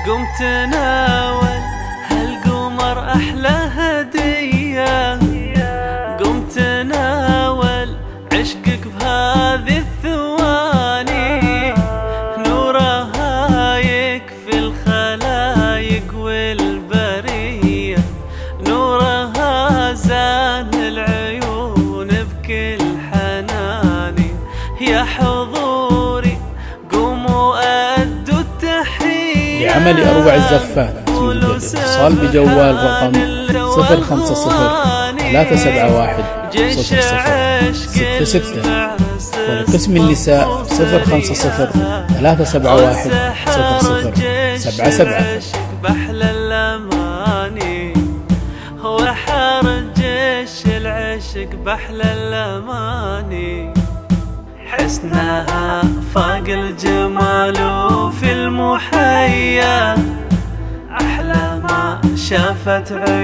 قمت ناول هالقمر أحلى هدية، قمت ناول عشقك بهذه الثواني، نورها يكفي الخلايق والبرية، نورها زان العيون بكل حناني. يا حضوري قوموا أدوا التحية. لعمل أروع الزفات يوجد الاتصال بجوال رقم 050-371-0066، ولقسم النساء 050-371-0077. بحلى الأماني وحرج العشق بحلى الأماني، حسنها فاق الجمال في المحيا، أحلى ما شافت عيون.